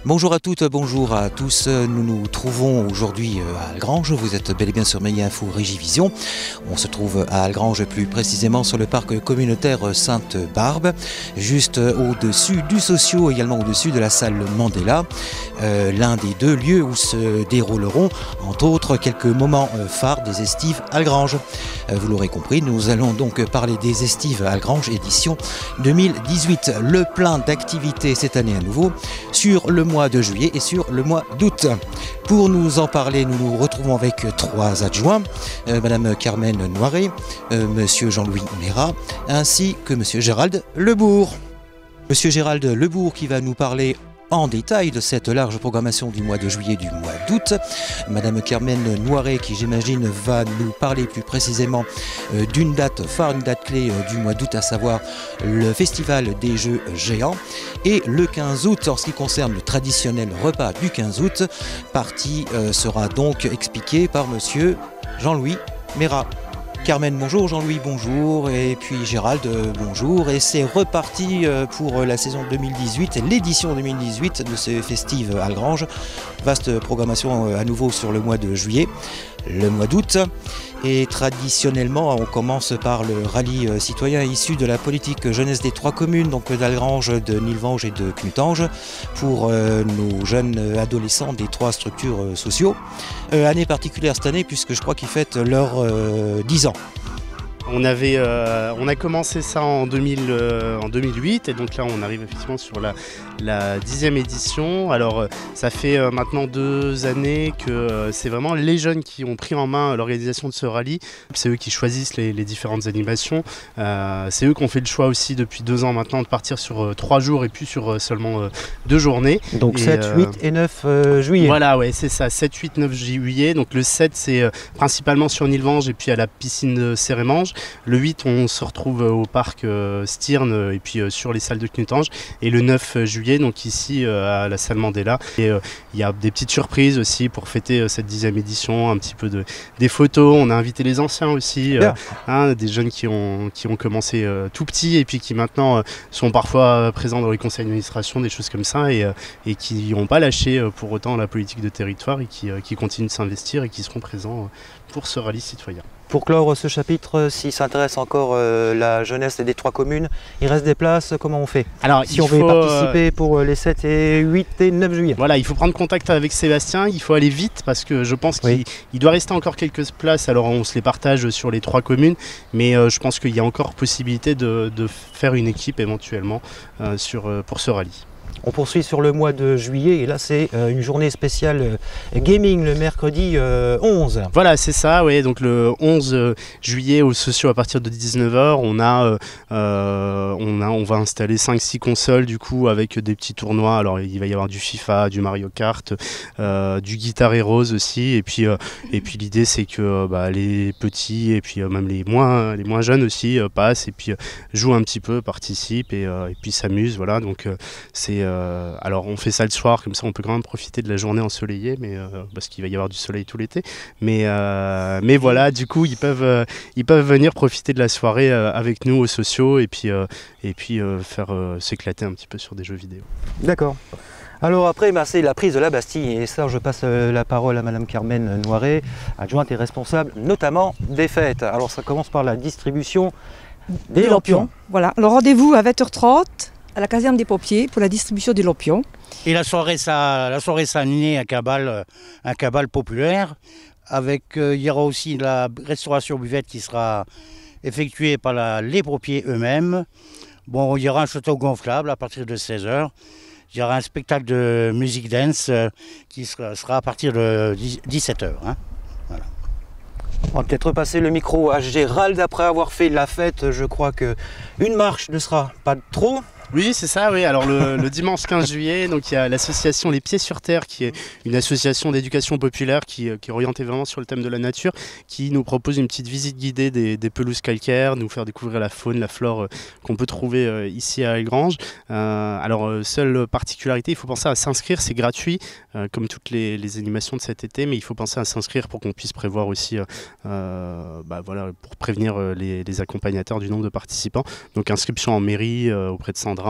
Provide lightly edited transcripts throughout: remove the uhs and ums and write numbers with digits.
Bonjour à toutes, bonjour à tous. Nous nous trouvons aujourd'hui à Algrange. Vous êtes bel et bien sur Média Info Régivision. On se trouve à Algrange, plus précisément sur le parc communautaire Sainte-Barbe, juste au-dessus du Socio, également au-dessus de la salle Mandela. L'un des deux lieux où se dérouleront, entre autres, quelques moments phares des Estives Algrange. Vous l'aurez compris, nous allons donc parler des Estives Algrange édition 2018. Le plein d'activités cette année à nouveau sur le mois de juillet et sur le mois d'août. Pour nous en parler, nous nous retrouvons avec trois adjoints, Madame Carmen Noiret, Monsieur Jean-Louis Mérat, ainsi que Monsieur Gérald Lebourg. Monsieur Gérald Lebourg qui va nous parler en détail de cette large programmation du mois de juillet et du mois d'août. Madame Carmen Noiret qui j'imagine va nous parler plus précisément d'une date phare, une date clé du mois d'août, à savoir le festival des jeux géants. Et le 15 août, en ce qui concerne le traditionnel repas du 15 août, partie sera donc expliquée par Monsieur Jean-Louis Mérat. Carmen, bonjour, Jean-Louis, bonjour, et puis Gérald, bonjour, et c'est reparti pour la saison 2018, l'édition 2018 de ce Festives Algrange. Vaste programmation à nouveau sur le mois de juillet, le mois d'août, et traditionnellement on commence par le rallye citoyen issu de la politique jeunesse des trois communes, donc d'Algrange, de Nilvange et de Knutange, pour nos jeunes adolescents des trois structures sociaux. Année particulière cette année puisque je crois qu'ils fêtent leurs 10 ans. On a commencé ça en 2008 et donc là on arrive effectivement sur la 10e édition. Alors ça fait maintenant 2 années que c'est vraiment les jeunes qui ont pris en main l'organisation de ce rallye. C'est eux qui choisissent les différentes animations. C'est eux qui ont fait le choix aussi depuis 2 ans maintenant de partir sur 3 jours et puis sur seulement 2 journées. Donc et 7, 8 et 9 juillet. Voilà, ouais, c'est ça, 7, 8, 9 juillet. Donc le 7 c'est principalement sur Nilvange et puis à la piscine de Cérémange. Le 8, on se retrouve au parc Stirn et puis sur les salles de Knutange. Et le 9 juillet, donc ici à la salle Mandela. Et il y a des petites surprises aussi pour fêter cette 10e édition, un petit peu des photos. On a invité les anciens aussi, des jeunes qui ont commencé tout petits et puis qui maintenant sont parfois présents dans les conseils d'administration, des choses comme ça, et qui n'ont pas lâché pour autant la politique de territoire et qui continuent de s'investir et qui seront présents pour ce rallye citoyen. Pour clore ce chapitre, si ça intéresse encore la jeunesse des trois communes, il reste des places, comment on fait? Alors, si on veut participer pour les 7 et 8 et 9 juillet. Voilà, il faut prendre contact avec Sébastien, il faut aller vite parce que je pense qu'il doit rester encore quelques places. Alors on se les partage sur les 3 communes, mais je pense qu'il y a encore possibilité de faire une équipe éventuellement pour ce rallye. On poursuit sur le mois de juillet et là c'est une journée spéciale gaming le mercredi 11. Voilà, c'est ça, oui. Donc le 11 juillet au Socio à partir de 19 h, on va installer 5-6 consoles du coup avec des petits tournois. Alors il va y avoir du FIFA, du Mario Kart, du Guitar Heroes aussi. Et puis l'idée c'est que les petits et puis même les moins jeunes aussi passent et puis jouent un petit peu, participent et puis s'amusent. Voilà, donc alors on fait ça le soir, comme ça on peut quand même profiter de la journée ensoleillée, mais parce qu'il va y avoir du soleil tout l'été. Mais voilà, du coup ils peuvent venir profiter de la soirée avec nous aux sociaux et puis faire s'éclater un petit peu sur des jeux vidéo. D'accord. Alors après, c'est la prise de la Bastille et ça je passe la parole à Madame Carmen Noiret, adjointe et responsable notamment des fêtes. Alors ça commence par la distribution des lampions. Voilà, le rendez-vous à 20h30 à la caserne des pompiers pour la distribution des lampions. Et la soirée s'anime un cabal populaire. Il y aura aussi la restauration buvette qui sera effectuée par les pompiers eux-mêmes. Bon, il y aura un château gonflable à partir de 16 h. Il y aura un spectacle de musique dance qui sera à partir de 17 h. Voilà. On va peut-être repasser le micro à Gérald après avoir fait la fête. Je crois qu'une marche ne sera pas trop. Oui, c'est ça, oui. Alors le dimanche 15 juillet, donc il y a l'association Les Pieds sur Terre, qui est une association d'éducation populaire qui est orientée vraiment sur le thème de la nature, qui nous propose une petite visite guidée des pelouses calcaires, nous faire découvrir la faune, la flore qu'on peut trouver ici à Algrange. Alors, seule particularité, il faut penser à s'inscrire, c'est gratuit, comme toutes les animations de cet été, mais il faut penser à s'inscrire pour qu'on puisse prévoir aussi, voilà, pour prévenir les accompagnateurs du nombre de participants. Donc inscription en mairie auprès de Sandra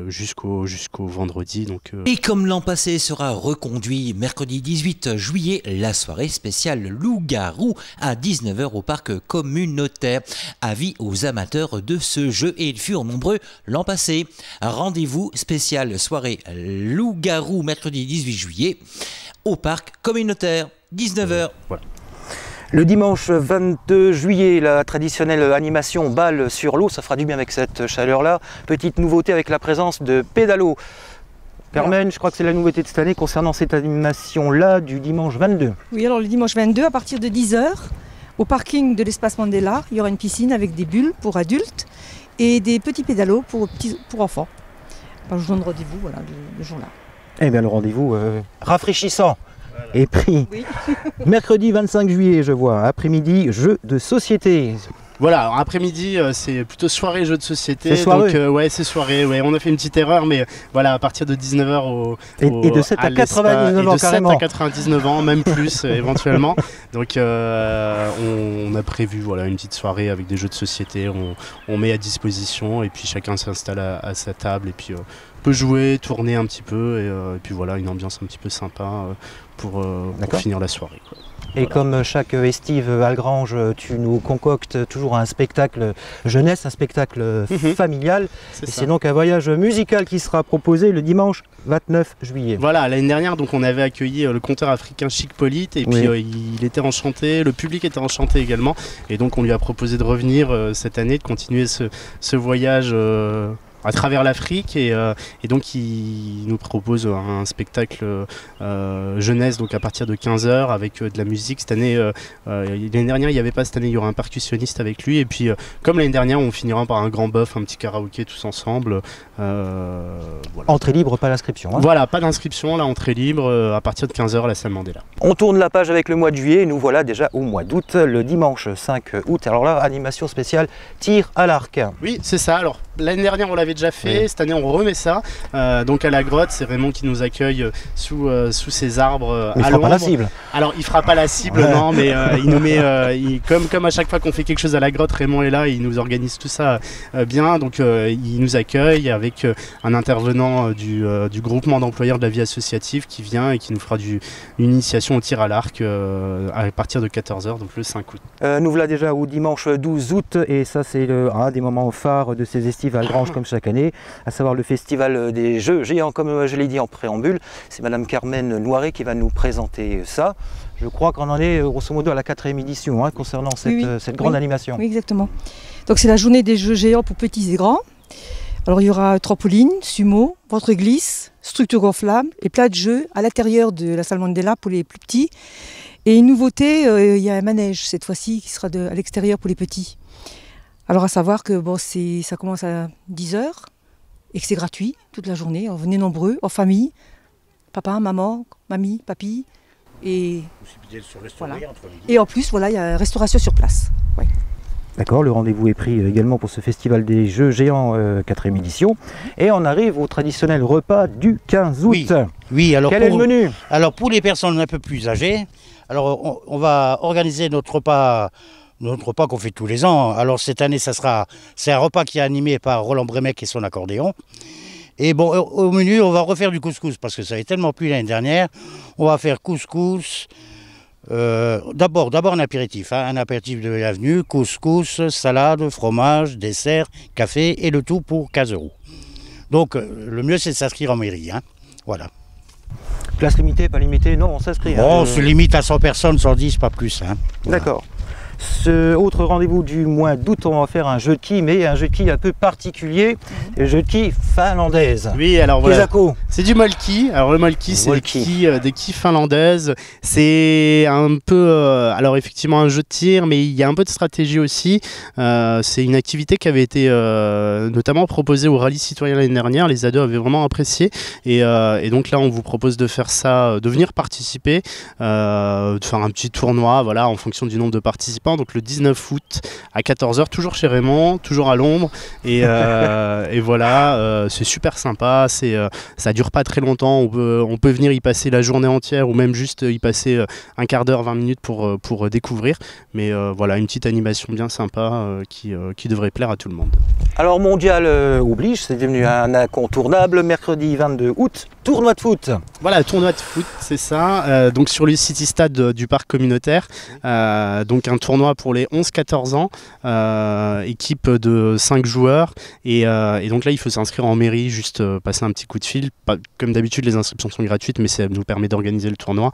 jusqu'au vendredi. Donc, Et comme l'an passé sera reconduit mercredi 18 juillet, la soirée spéciale loup-garou à 19 h au parc communautaire. Avis aux amateurs de ce jeu, et ils furent nombreux l'an passé. Rendez-vous spécial soirée loup-garou mercredi 18 juillet au parc communautaire, 19 h. Voilà. Le dimanche 22 juillet, la traditionnelle animation balle sur l'eau, ça fera du bien avec cette chaleur-là. Petite nouveauté avec la présence de pédalo. Carmen, je crois que c'est la nouveauté de cette année concernant cette animation-là du dimanche 22. Oui, alors le dimanche 22, à partir de 10 h, au parking de l'espace Mandela, il y aura une piscine avec des bulles pour adultes et des petits pédalos pour enfants. Je vous donne rendez-vous voilà, le jour-là. Eh bien, le rendez-vous rafraîchissant. Et pris. Oui. Mercredi 25 juillet, je vois, après-midi, jeu de société. Voilà, alors après-midi, c'est plutôt soirée jeu de société. C'est soirée. Donc, ouais, c'est soirée. Ouais. On a fait une petite erreur, mais voilà, à partir de 19 h et de 7 à 99 ans, carrément. De 7 à 99 ans, même plus éventuellement. Donc, on a prévu voilà, une petite soirée avec des jeux de société. On met à disposition et puis chacun s'installe à sa table et puis peut jouer, tourner un petit peu et puis voilà, une ambiance un petit peu sympa pour finir la soirée, quoi. Et voilà. Comme chaque estive à Algrange, tu nous concoctes toujours un spectacle jeunesse, un spectacle familial. C'est donc un voyage musical qui sera proposé le dimanche 29 juillet. Voilà, l'année dernière, donc, on avait accueilli le conteur africain Chic Polite et puis il était enchanté, le public était enchanté également. Et donc on lui a proposé de revenir cette année, de continuer ce voyage à travers l'Afrique et donc il nous propose un spectacle jeunesse donc à partir de 15 h avec de la musique. Cette année, l'année dernière il n'y avait pas, cette année il y aura un percussionniste avec lui et puis comme l'année dernière on finira par un grand bœuf, un petit karaoké tous ensemble. Voilà. Entrée libre, pas d'inscription. Hein. Voilà, pas d'inscription, là entrée libre à partir de 15 h la salle Mandela. On tourne la page avec le mois de juillet et nous voilà déjà au mois d'août, le dimanche 5 août. Alors là, animation spéciale, tir à l'arc. Oui, c'est ça. Alors l'année dernière on l'avait déjà fait, cette année on remet ça. Donc à la grotte, c'est Raymond qui nous accueille sous ces arbres mais à l'ombre. Il fera pas la cible. Alors il fera pas la cible, non, mais il nous met, comme à chaque fois qu'on fait quelque chose à la grotte, Raymond est là, il nous organise tout ça bien. Donc il nous accueille avec un intervenant du groupement d'employeurs de la vie associative qui vient et qui nous fera une initiation au tir à l'arc à partir de 14 h, donc le 5 août. Nous voilà déjà au dimanche 12 août et ça c'est un des moments phares de ces estives à Algrange comme chaque année, à savoir le festival des jeux géants, comme je l'ai dit en préambule. C'est Madame Carmen Noiret qui va nous présenter ça. Je crois qu'on en est grosso modo à la 4e édition concernant cette grande animation. Oui, exactement. Donc c'est la journée des jeux géants pour petits et grands. Alors il y aura trampoline, sumo, ventre glisse, structure gonflable et plat de jeux à l'intérieur de la salle Mandela pour les plus petits. Et une nouveauté, il y a un manège cette fois-ci qui sera à l'extérieur pour les petits. Alors à savoir que ça commence à 10 h et que c'est gratuit toute la journée. On venez nombreux, en famille, papa, maman, mamie, papy. Et, voilà. Et en plus, voilà, il y a restauration sur place. Ouais. D'accord, le rendez-vous est pris également pour ce festival des jeux géants 4e édition. Et on arrive au traditionnel repas du 15 août. Oui, alors quel est le menu? Alors pour les personnes un peu plus âgées, alors on va organiser notre repas qu'on fait tous les ans. Alors cette année, c'est un repas qui est animé par Roland Brémec et son accordéon. Et bon, au menu, on va refaire du couscous parce que ça avait tellement plu l'année dernière. On va faire couscous. D'abord un apéritif, un apéritif de l'avenue, couscous, salade, fromage, dessert, café et le tout pour 15 €. Donc le mieux c'est de s'inscrire en mairie. Voilà. Place limitée, pas limitée, non, on s'inscrit. Bon, on se limite à 100 personnes, 110, pas plus. Voilà. D'accord. Autre rendez-vous du mois d'août, on va faire un jeu de quilles, mais un jeu de quilles un peu particulier, le jeu de quilles finlandaise. Oui, alors voilà. C'est du molki. Alors le molki, c'est des quilles finlandaises. C'est un peu, alors effectivement un jeu de tir, mais il y a un peu de stratégie aussi. C'est une activité qui avait été notamment proposée au rallye citoyen l'année dernière. Les ados avaient vraiment apprécié. Et donc là, on vous propose de faire ça, de venir participer, de faire un petit tournoi, voilà, en fonction du nombre de participants. Donc le 19 août à 14 h, toujours chez Raymond, toujours à l'ombre. Et voilà, c'est super sympa. Ça dure pas très longtemps. On peut venir y passer la journée entière ou même juste y passer un quart d'heure, 20 minutes pour découvrir. Mais voilà, une petite animation bien sympa qui devrait plaire à tout le monde. Alors mondial oblige, c'est devenu un incontournable. Mercredi 22 août, tournoi de foot. Voilà, tournoi de foot, c'est ça. Donc sur le City Stade du parc communautaire. Donc un tournoi pour les 11-14 ans, équipe de 5 joueurs. Et donc là, il faut s'inscrire en mairie, juste passer un petit coup de fil. Comme d'habitude, les inscriptions sont gratuites, mais ça nous permet d'organiser le tournoi.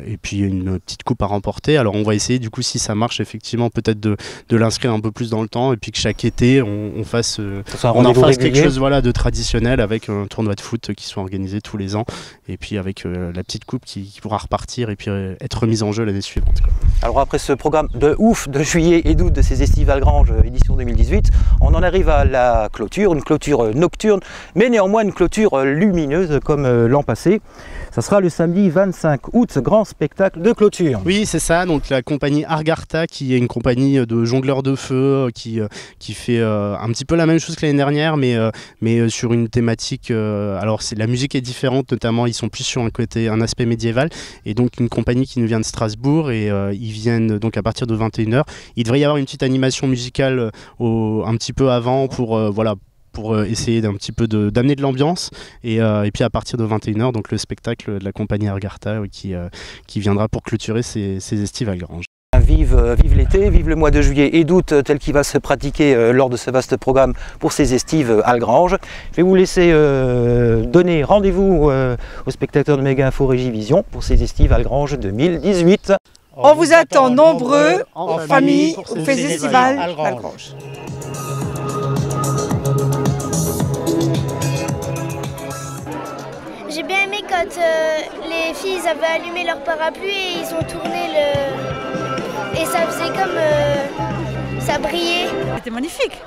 Et puis une petite coupe à remporter. Alors on va essayer, du coup, si ça marche, effectivement, peut-être de l'inscrire un peu plus dans le temps. Et puis que chaque été, on en fasse quelque chose, voilà, de traditionnel avec un tournoi de foot qui soit organisé tous les ans. Et puis avec la petite coupe qui pourra repartir et puis être remise en jeu l'année suivante, quoi. Alors après ce programme de ouf de juillet et d'août de ces estives Algrange édition 2018, on en arrive à la clôture, une clôture nocturne, mais néanmoins une clôture lumineuse comme l'an passé. Ça sera le samedi 25 août, grand spectacle de clôture. Oui, c'est ça, donc la compagnie Argarta, qui est une compagnie de jongleurs de feu, qui fait un petit peu la même chose que l'année dernière, mais sur une thématique, alors la musique est différente, notamment ils sont plus sur un aspect médiéval, et donc une compagnie qui nous vient de Strasbourg, et ils viennent donc à partir de 21 h. Il devrait y avoir une petite animation musicale un petit peu avant pour essayer d'un petit peu d'amener de l'ambiance, et puis à partir de 21 h, donc le spectacle de la compagnie Argarta qui viendra pour clôturer ces estives Algrange. Vive l'été, vive le mois de juillet et d'août tel qu'il va se pratiquer lors de ce vaste programme pour ces estives Algrange. Je vais vous laisser donner rendez-vous aux spectateurs de Méga Info Régivision pour ces estives Algrange 2018. On vous attend nombreux, en famille, au festival Algrange. J'ai bien aimé quand les filles avaient allumé leur parapluie et ils ont tourné et ça faisait comme ça brillait. C'était magnifique.